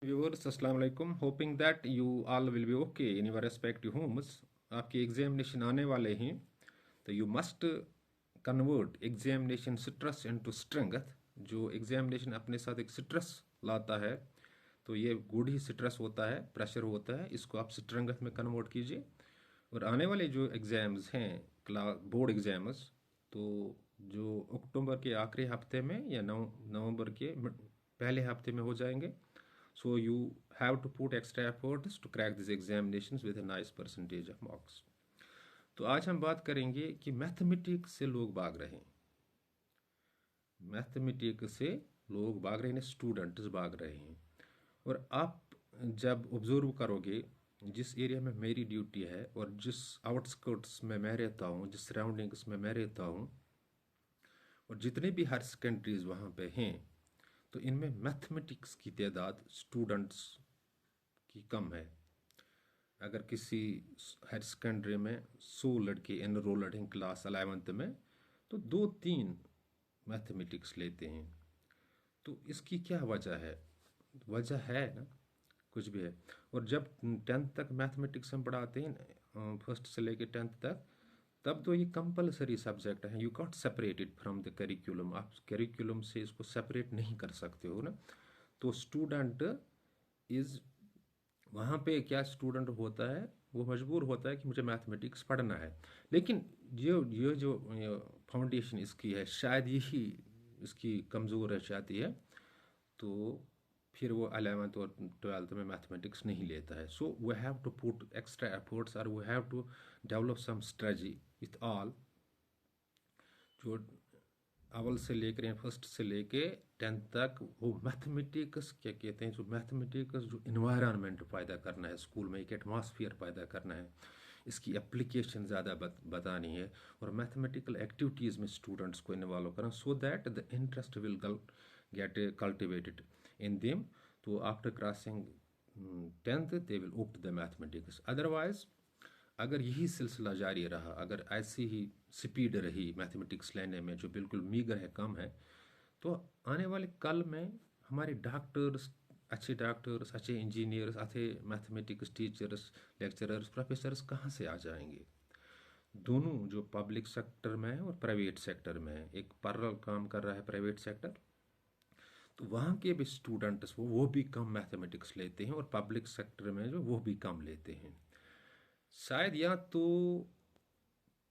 Viewers, Assalamu alaikum. Hoping that you all will be okay in your respective homes. आपकी examination आने वाले हैं तो you must convert examination stress into strength. जो examination अपने साथ एक स्ट्रेस लाता है तो ये गुड ही स्ट्रेस होता है, प्रेशर होता है, इसको आप स्ट्रेंथ में कन्वर्ट कीजिए. और आने वाले जो एग्ज़ाम्स हैं, क्लास बोर्ड एग्ज़ाम्स, तो जो अक्टूबर के आखिरी हफ्ते में या नवंबर के पहले हफ्ते में हो जाएंगे. So you have to put extra efforts to crack these examinations with a nice percentage of marks. तो आज हम बात करेंगे कि मैथमेटिक्स से लोग भाग रहे हैं. मैथमेटिक्स से लोग भाग रहे हैं, स्टूडेंट्स भाग रहे हैं. और आप जब ऑब्जर्व करोगे जिस एरिया में मेरी ड्यूटी है और जिस आउटस्कर्ट्स में मैं रहता हूँ, जिस सराउंडिंग्स में मैं रहता हूँ, और जितने भी हायर सेकेंडरीज वहाँ पे हैं, तो इनमें मैथमेटिक्स की तादाद स्टूडेंट्स की कम है. अगर किसी हायर सेकेंडरी में 100 लड़के एनरोल्ड हैं क्लास 11th में, तो 2-3 मैथमेटिक्स लेते हैं. तो इसकी क्या वजह है? वजह है ना, कुछ भी है. और जब 10th तक मैथमेटिक्स हम पढ़ाते हैं, फर्स्ट से लेके 10th तक, तब तो ये कंपलसरी सब्जेक्ट है. You can't separate it from the curriculum. आप करिकुलम से इसको सेपरेट नहीं कर सकते हो ना. तो स्टूडेंट इज़ वहाँ पे क्या स्टूडेंट होता है, वो मजबूर होता है कि मुझे मैथमेटिक्स पढ़ना है. लेकिन ये जो फाउंडेशन इसकी है, शायद यही इसकी कमज़ोर रह जाती है. तो फिर वो 11th और 12th में मैथमेटिक्स नहीं लेता है. So we have to put extra efforts और we have to develop some strategy with all. जो अव्वल से लेकर फर्स्ट से लेके 10th तक, वो मैथमेटिक्स क्या कहते हैं, जो मैथमेटिक्स जो इन्वायरमेंट पैदा करना है स्कूल में, एक एटमॉस्फेयर पैदा करना है, इसकी एप्लीकेशन ज़्यादा बतानी है, और मैथमेटिकल एक्टिविटीज़ में स्टूडेंट्स को इन्वॉल्व करना, सो that the interest will get cultivated in them. तो after crossing 10th they will opt the mathematics. Otherwise, अगर यही सिलसिला जारी रहा, अगर ऐसी ही स्पीड रही मैथमेटिक्स लेने में, जो बिल्कुल मीगर है, कम है, तो आने वाले कल में हमारे डॉक्टर्स, अच्छे इंजीनियर्स, अच्छे मैथमेटिक्स टीचर्स, लेक्चरर्स, प्रोफेसर्स कहाँ से आ जाएंगे? दोनों, जो पब्लिक सेक्टर में है और प्राइवेट सेक्टर में है. एक पैरेलल काम कर रहा है प्राइवेट सेक्टर, तो वहाँ के भी स्टूडेंट्स वो भी कम मैथमेटिक्स लेते हैं, और पब्लिक सेक्टर में जो वो भी कम लेते हैं. शायद या तो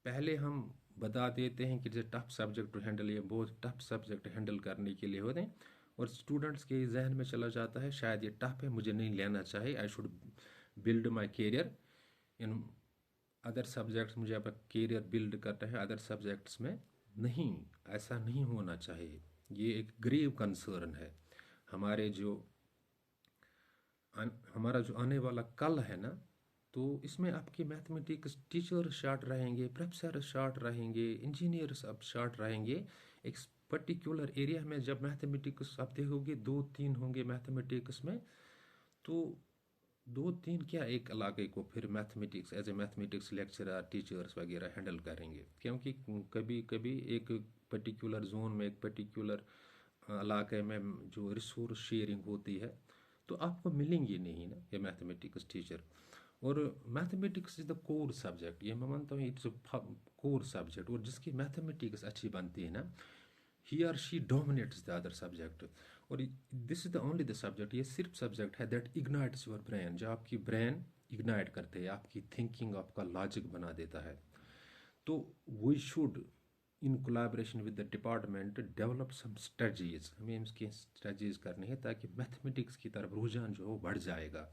पहले हम बता देते हैं कि जैसे टफ सब्जेक्ट टू हैंडल, ये बहुत टफ सब्जेक्ट हैंडल करने के लिए होते हैं, और स्टूडेंट्स के जहन में चला जाता है शायद ये टफ है, मुझे नहीं लेना चाहिए, I should build my career in other subjects. मुझे अपना कैरियर बिल्ड करना है अदर सब्जेक्ट्स में. नहीं, ऐसा नहीं होना चाहिए. ये एक ग्रेव कंसर्न है. हमारे जो हमारा जो आने वाला कल है ना, तो इसमें आपके मैथमेटिक्स टीचर शार्ट रहेंगे, प्रोफेसर शार्ट रहेंगे, इंजीनियर्स अब शार्ट रहेंगे. एक पर्टिकुलर एरिया में जब मैथमेटिक्स आप देखोगे 2-3 होंगे मैथमेटिक्स में, तो 2-3 क्या, एक इलाके को फिर mathematics as a mathematics lecturer, teachers वगैरह हैंडल करेंगे. क्योंकि कभी कभी एक पर्टिकुलर जोन में, एक पर्टिकुलर इलाके में जो रिसोर्स शेयरिंग होती है, तो आपको मिलेंगे नहीं ना ये मैथमेटिक्स टीचर. और mathematics is the core subject, ये मैं मानता हूँ इट्स कोर सब्जेक्ट. और जिसकी मैथमेटिक्स अच्छी बनती है ना, ही और she dominates the other subject. और this is the only the subject, ये सिर्फ सब्जेक्ट है दैट इग्नाइट्स योर ब्रेन, जो आपकी ब्रेन इग्नाइट करते हैं, आपकी थिंकिंग, आपका लॉजिक बना देता है. तो we should in collaboration with the department develop some strategies. हमें इसकी स्ट्रेटजीज करनी है ताकि मैथमेटिक्स की तरफ रुझान जो हो बढ़ जाएगा.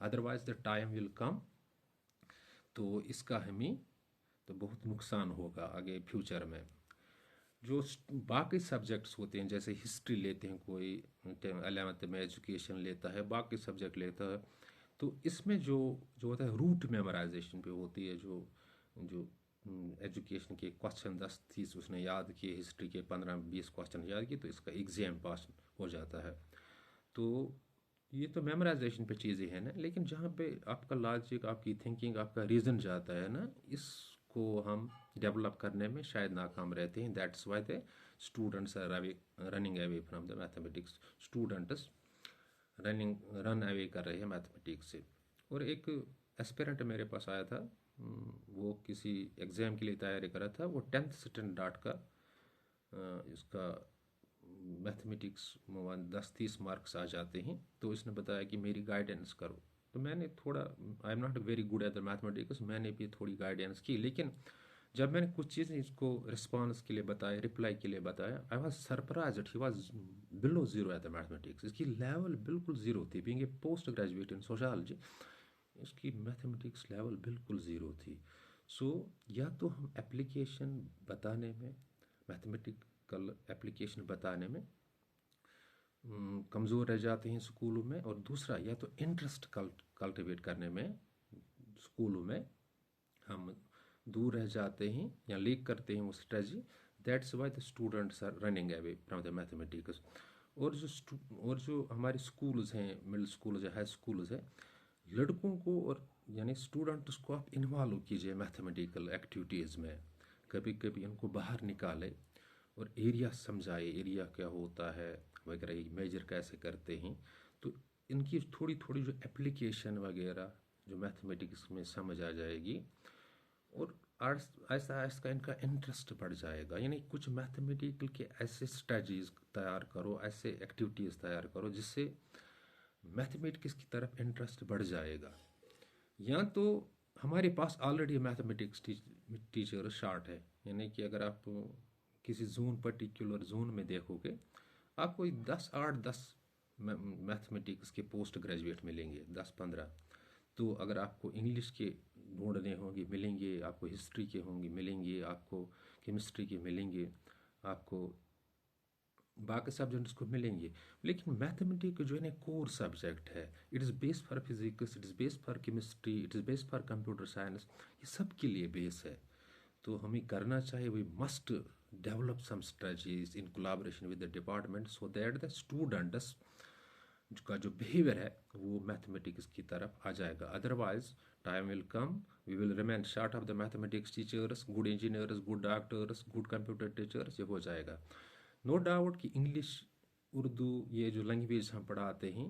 अदरवाइज द टाइम विल कम, तो इसका हमें तो बहुत नुकसान होगा आगे फ्यूचर में. जो बाकी सब्जेक्ट्स होते हैं, जैसे हिस्ट्री लेते हैं कोई, 11th में एजुकेशन लेता है, बाकी सब्जेक्ट लेता है, तो इसमें जो जो होता है रूट मेमोराइजेशन पे होती है. जो जो एजुकेशन के क्वेश्चन 10-30 उसने याद किए, हिस्ट्री के 15-20 क्वेश्चन याद किए, तो इसका एग्ज़ाम पास हो जाता है. तो ये तो मेमोराइजेशन पे चीज़ें हैं ना. लेकिन जहाँ पे आपका लॉजिक, आपकी थिंकिंग, आपका रीज़न जाता है ना, इसको हम डेवलप करने में शायद नाकाम रहते हैं. That's why the students are running away from the mathematics. Students run away कर रहे हैं मैथमेटिक्स से। और एक एस्पिरेंट मेरे पास आया था, वो किसी एग्ज़ाम के लिए तैयारी कर रहा था, वो 10th स्टैंडर्ड का इसका मैथमेटिक्स में 10-30 मार्क्स आ जाते हैं। तो इसने बताया कि मेरी गाइडेंस करो। तो मैंने थोड़ा, I am not very good at the mathematics, मैंने भी थोड़ी गाइडेंस की। लेकिन जब मैंने कुछ चीज़ें इसको रिस्पॉन्स के लिए बताया, रिप्लाई के लिए बताया, I was surprise, he was below zero at the mathematics. इसकी लेवल बिल्कुल ज़ीरो थी। Being a post graduate in sociology, इसकी मैथमेटिक्स लेवल बिल्कुल ज़ीरो थी। सो या तो हम एप्लीकेशन बताने में, मैथमेटिकल एप्लीकेशन बताने में कमज़ोर रह जाते हैं स्कूलों में, और दूसरा या तो इंटरेस्ट कल्टिवेट करने में स्कूलों में हम दूर रह जाते हैं या लीक करते हैं वो strategy. That's why the students are running away from the mathematics. और जो हमारे स्कूल्स हैं, मिडिल स्कूल्स है, हाई स्कूल्स है, लड़कों को और यानी स्टूडेंट्स को आप इन्वॉल्व कीजिए मैथमेटिकल एक्टिविटीज़ में। कभी कभी इनको बाहर निकाले और एरिया समझाए, एरिया क्या होता है वगैरह, मेजर कैसे करते हैं। तो इनकी थोड़ी थोड़ी जो एप्लीकेशन वगैरह जो मैथमेटिक्स में समझ आ जाएगी, और आहिस्ता आहिस्ता इनका इंटरेस्ट बढ़ जाएगा। यानी कुछ मैथमेटिकल के ऐसे स्ट्रेटजीज तैयार करो, ऐसे एक्टिविटीज़ तैयार करो जिससे मैथमेटिक्स की तरफ इंटरेस्ट बढ़ जाएगा। या तो हमारे पास ऑलरेडी मैथमेटिक्स टीचर शार्ट है, यानी कि अगर आप किसी जोन, पर्टिकुलर जोन में देखोगे, आपको 10 मैथमेटिक्स के पोस्ट ग्रेजुएट मिलेंगे, 10-15। तो अगर आपको इंग्लिश के ढूंढने होंगे मिलेंगे, आपको हिस्ट्री के होंगे मिलेंगे, आपको केमिस्ट्री के मिलेंगे, आपको बाकी सब्जेक्ट्स को मिलेंगे। लेकिन मैथमेटिक्स जो है ना कोर सब्जेक्ट है, it is base for physics, it is base for chemistry, it is base for computer science, ये सब के लिए बेस है। तो हमें करना चाहिए, we must develop some strategies in collaboration with the department, so that the students का जो बिहेवियर है वो मैथमेटिक्स की तरफ आ जाएगा। Otherwise time will come, we will remain short of the mathematics teachers, good engineers, good doctors, good computer teachers, ये हो जाएगा। नो डाउट कि इंग्लिश, उर्दू, ये जो लैंग्वेज हम पढ़ाते हैं,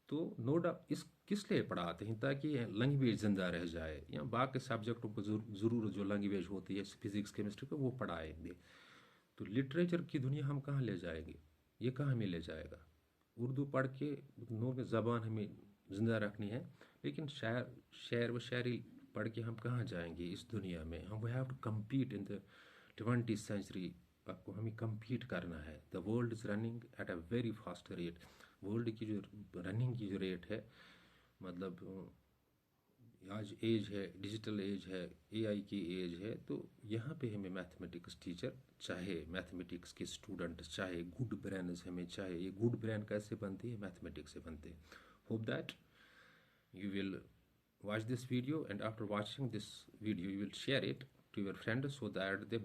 तो नो डाउट इस किस लिए पढ़ाते हैं, ताकि लैंग्वेज ज़िंदा रह जाए, या बाकी सब्जेक्टों को ज़रूर जो लैंग्वेज होती है फिज़िक्स केमिस्ट्री को वो पढ़ाएंगे। तो लिटरेचर की दुनिया हम कहाँ ले जाएंगे, ये कहाँ हमें ले जाएगा। उर्दू पढ़ के नो ज़बान हमें ज़िंदा रखनी है, लेकिन शेर व शायरी पढ़ के हम कहाँ जाएंगे इस दुनिया में। हम we have to compete in the 20th century. आपको हमें कम्पीट करना है। The world is running at a very fast rate. World की जो रनिंग की जो रेट है, मतलब आज एज है, डिजिटल एज है, एआई की एज है, तो यहाँ पे हमें मैथमेटिक्स टीचर चाहे, मैथमेटिक्स के स्टूडेंट चाहे, गुड ब्रेन्स हमें चाहे। ये गुड ब्रेन कैसे बनती है, मैथमेटिक्स से बनते हैं। Hope that you will watch this video, and after watching this video you will share it to your friends, so that the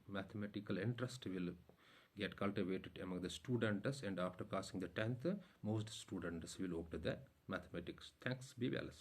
mathematical interest will get cultivated among the students, and after passing the 10th most students will opt to the mathematics. Thanks, be well.